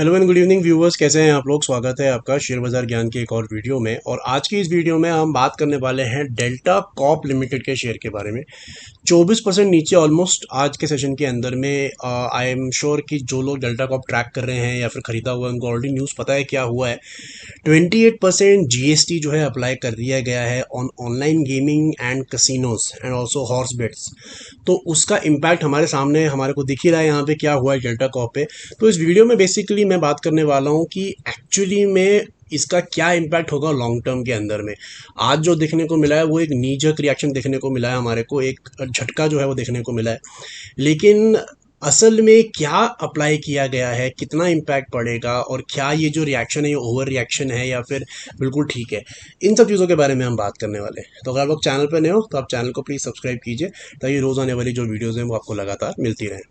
Hello and good evening viewers, कैसे हैं आप लोग। स्वागत है आपका शेयर बाजार ज्ञान के एक और वीडियो में। और आज की इस वीडियो में हम बात करने वाले हैं डेल्टा कॉर्प लिमिटेड के शेयर के बारे में। 24% नीचे ऑलमोस्ट आज के सेशन के अंदर में। आई एम श्योर कि जो लोग डेल्टा कॉर्प ट्रैक कर रहे हैं या फिर खरीदा हुआ है उनको ऑलरेडी न्यूज़ पता है क्या हुआ है। 28% जीएसटी जो है अप्लाई कर दिया गया है on online gaming and casinos and also horse bets. तो उसका इम्पैक्ट हमारे सामने हमारे को दिख ही रहा है यहाँ पे क्या हुआ है डेल्टा कॉर्प पे। तो इस वीडियो में बेसिकली मैं बात करने वाला हूँ कि एक्चुअली में इसका क्या इम्पैक्ट होगा लॉन्ग टर्म के अंदर में। आज जो देखने को मिला है वो एक नीजक रिएक्शन देखने को मिला है, हमारे को एक झटका जो है वो देखने को मिला है। लेकिन असल में क्या अप्लाई किया गया है, कितना इम्पैक्ट पड़ेगा और क्या ये जो रिएक्शन है ये ओवर रिएक्शन है या फिर बिल्कुल ठीक है, इन सब चीज़ों के बारे में हम बात करने वाले हैं। तो अगर आप लोग चैनल पर नए हो तो आप चैनल को प्लीज़ सब्सक्राइब कीजिए ताकि रोज़ आने वाली जो वीडियोज़ हैं वो आपको लगातार मिलती रहें।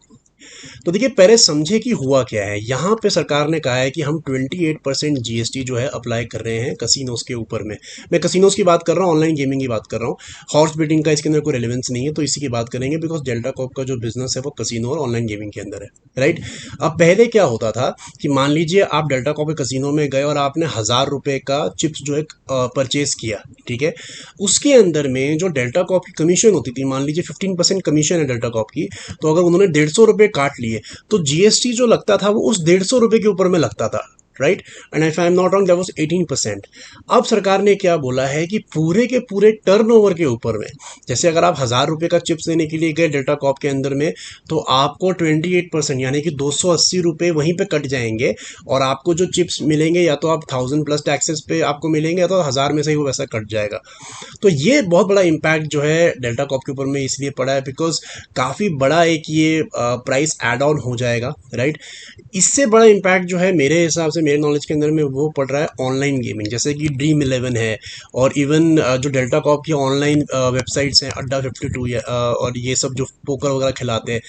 तो देखिए, पहले समझे कि हुआ क्या है। यहाँ पे सरकार ने कहा है कि हम 28% जीएसटी जो है अप्लाई कर रहे हैं कसिनोज के ऊपर में। मैं कसिनोज की बात कर रहा हूँ, ऑनलाइन गेमिंग की बात कर रहा हूँ। हॉर्स बेटिंग का इसके अंदर कोई रेलेवेंस नहीं है, तो इसी की बात करेंगे बिकॉज डेल्टा कॉर्प का जो बिजनेस है वो कसिनो और ऑनलाइन गेमिंग के अंदर है, राइट। अब पहले क्या होता था कि मान लीजिए आप डेल्टा कॉर्प के कसिनो में गए और आपने 1000 रुपये का चिप्स जो है परचेज किया, ठीक है। उसके अंदर में जो डेल्टा कॉर्प की कमीशन होती थी, मान लीजिए 15% कमीशन है डेल्टा कॉर्प की, तो अगर उन्होंने 150 रुपये काट लिए तो जीएसटी जो लगता था वो उस 150 रुपये के ऊपर में लगता था, right. And if I am not wrong that was 18%। अब सरकार ने क्या बोला है कि पूरे के पूरे टर्नओवर के ऊपर में, जैसे अगर आप 1000 रुपये का चिप्स लेने के लिए गए डेल्टा कॉर्प के अंदर में, तो आपको 28% यानी कि 280 रुपये वहीं पे कट जाएंगे और आपको जो चिप्स मिलेंगे या तो आप 1000 प्लस टैक्सेस पे आपको मिलेंगे या तो 1000 में से ही वो वैसा कट जाएगा। तो ये बहुत बड़ा इम्पैक्ट जो है डेल्टा कॉर्प के ऊपर में इसलिए पड़ा है बिकॉज काफ़ी बड़ा एक ये प्राइस एड ऑन हो जाएगा, राइट। इससे बड़ा इम्पैक्ट जो है मेरे हिसाब से, मेरे नॉलेज के अंदर में, वो पड़ रहा है ऑनलाइन गेमिंग, जैसे कि ड्रीम 11 है और इवन जो डेल्टा कॉर्प की ऑनलाइन वेबसाइट्स हैं अड्डा 52 और ये सब जो पोकर वगैरह खिलाते हैं,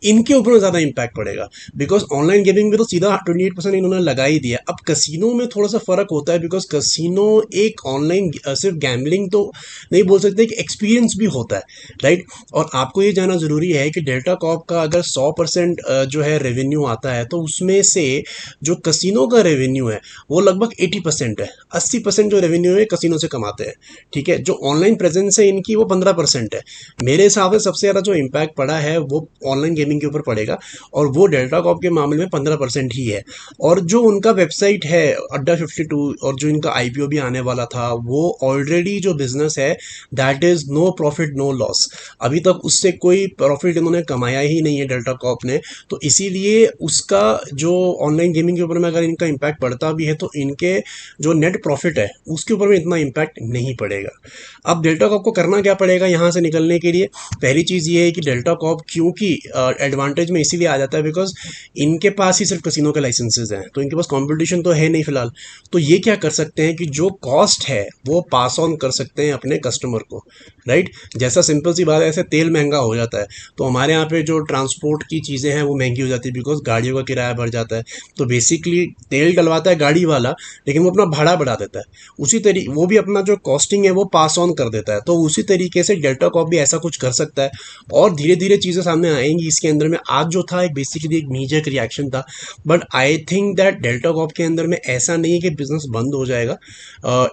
इनके ऊपर में ज़्यादा इम्पैक्ट पड़ेगा बिकॉज ऑनलाइन गेमिंग में तो सीधा 28% इन्होंने लगा ही दिया। अब कसिनो में थोड़ा सा फ़र्क होता है बिकॉज कसिनो एक ऑनलाइन सिर्फ गैम्बलिंग तो नहीं बोल सकते, कि एक्सपीरियंस भी होता है, राइट। और आपको ये जानना ज़रूरी है कि डेल्टा कॉर्प का अगर 100% जो है रेवेन्यू आता है तो उसमें से जो कसिनो का रेवेन्यू है वो लगभग 80% है। 80% जो रेवेन्यू है कसिनो से कमाते हैं, ठीक है। जो ऑनलाइन प्रेजेंस है इनकी वो 15% है। मेरे हिसाब से सबसे ज़्यादा जो इम्पैक्ट पड़ा है वो ऑनलाइन गेमिंग के ऊपर पड़ेगा और वो डेल्टा कॉर्प के मामले में 15% ही है। और जो उनका वेबसाइट है अड्डा 52 और जो इनका आईपीओ भी आने वाला था, वो ऑलरेडी जो बिजनेस है that is no profit no loss. अभी तक उससे कोई प्रॉफिट इन्होंने कमाया ही नहीं है डेल्टा कॉर्प ने। तो इसीलिए उसका जो ऑनलाइन गेमिंग के ऊपर में अगर इनका इम्पैक्ट पड़ता भी है तो इनके जो नेट प्रॉफिट है उसके ऊपर में इतना इम्पैक्ट नहीं पड़ेगा। अब डेल्टा कॉर्प को करना क्या पड़ेगा यहाँ से निकलने के लिए। पहली चीज़ ये है कि डेल्टा कॉर्प क्योंकि एडवांटेज में इसीलिए आ जाता है बिकॉज इनके पास ही सिर्फ कसिनो के लाइसेंसेज हैं, तो इनके पास कॉम्पिटिशन तो है नहीं फिलहाल। तो ये क्या कर सकते हैं कि जो कॉस्ट है वो पास ऑन कर सकते हैं अपने कस्टमर को, राइट। जैसा सिंपल सी बात है, ऐसे तेल महंगा हो जाता है तो हमारे यहाँ पे जो ट्रांसपोर्ट की चीज़ें हैं वो महंगी हो जाती है बिकॉज गाड़ियों का किराया बढ़ जाता है। तो बेसिकली तेल डलवाता है गाड़ी वाला लेकिन वो अपना भाड़ा बढ़ा देता है, उसी तरीके वो भी अपना जो कॉस्टिंग है वो पास ऑन कर देता है। तो उसी तरीके से डेल्टा कॉर्प भी ऐसा कुछ कर सकता है और धीरे धीरे चीज़ें सामने आएंगी इसके अंदर में। आज जो था एक बेसिकली एक नीजक रिएक्शन था, but I think that delta Corp के अंदर में ऐसा नहीं है कि बिजनेस बंद हो जाएगा।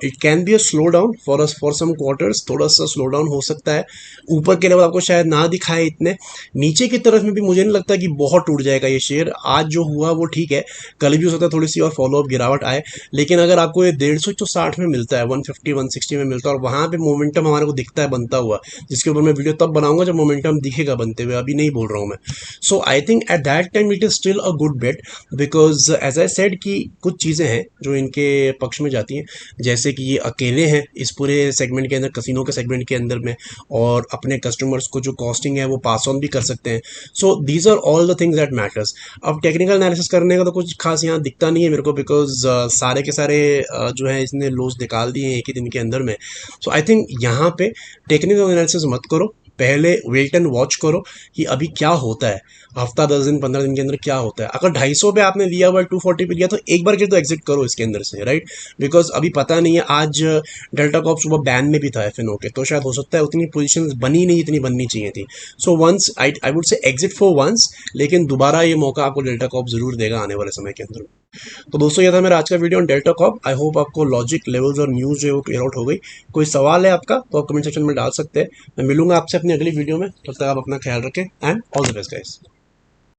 It can be a slowdown for some quarters, थोड़ा सा स्लो डाउन हो सकता है। ऊपर के लेवल आपको शायद ना दिखाए इतने, नीचे की तरफ में भी मुझे नहीं लगता कि बहुत टूट जाएगा ये शेयर। आज जो हुआ वो ठीक है, कल भी हो सकता है थोड़ी सी और फॉलोअप गिरावट आए, लेकिन अगर आपको ये 150-160 में मिलता है, 150-160 में मिलता है और वहाँ पे मोमेंटम हमारे को दिखता है बनता हुआ, जिसके ऊपर मैं वीडियो तब बनाऊंगा जब मोमेंटम दिखेगा बनते हुए, अभी नहीं बोल रहा हूँ मैं। So I think at that time it is still a good bet because as I said कि कुछ चीज़ें हैं जो इनके पक्ष में जाती हैं, जैसे कि ये अकेले हैं इस पूरे सेगमेंट के अंदर, कसिनो के सेगमेंट के अंदर में, और अपने कस्टमर्स को जो कॉस्टिंग है वो पास ऑन भी कर सकते हैं। So these are all the things that matters. अब टेक्निकल एनालिसिस करने का तो कुछ खास यहाँ दिखता नहीं है मेरे को बिकॉज सारे के सारे जो है इसने लोज निकाल दिए हैं एक ही दिन के अंदर में। सो आई थिंक यहाँ पे टेक्निकल एनालिसिस मत करो, पहले वेट एंड वॉच करो कि अभी क्या होता है, हफ्ता 10 दिन 15 दिन के अंदर क्या होता है। अगर 250 पे आपने लिया हुआ 240 पे लिया तो एक बार के तो एग्जिट करो इसके अंदर से, राइट। बिकॉज अभी पता नहीं है, आज डेल्टा कॉर्प सुबह बैन में भी था एफएनओ के, तो शायद हो सकता है उतनी पोजीशन बनी नहीं जितनी बननी चाहिए थी। So once I would say exit for once, लेकिन दोबारा ये मौका आपको डेल्टा कॉर्प जरूर देगा आने वाले समय के अंदर। तो दोस्तों ये था मेरा आज का video on delta cop. I hope आपको लॉजिक लेवल्स और न्यूज़ जो है वो क्लियर आउट हो गई। कोई सवाल है आपका तो आप कमेंट सेक्शन में डाल सकते हैं। मैं मिलूंगा आपसे अपनी अगली वीडियो में, तब तक आप अपना ख्याल रखें and all the best guys.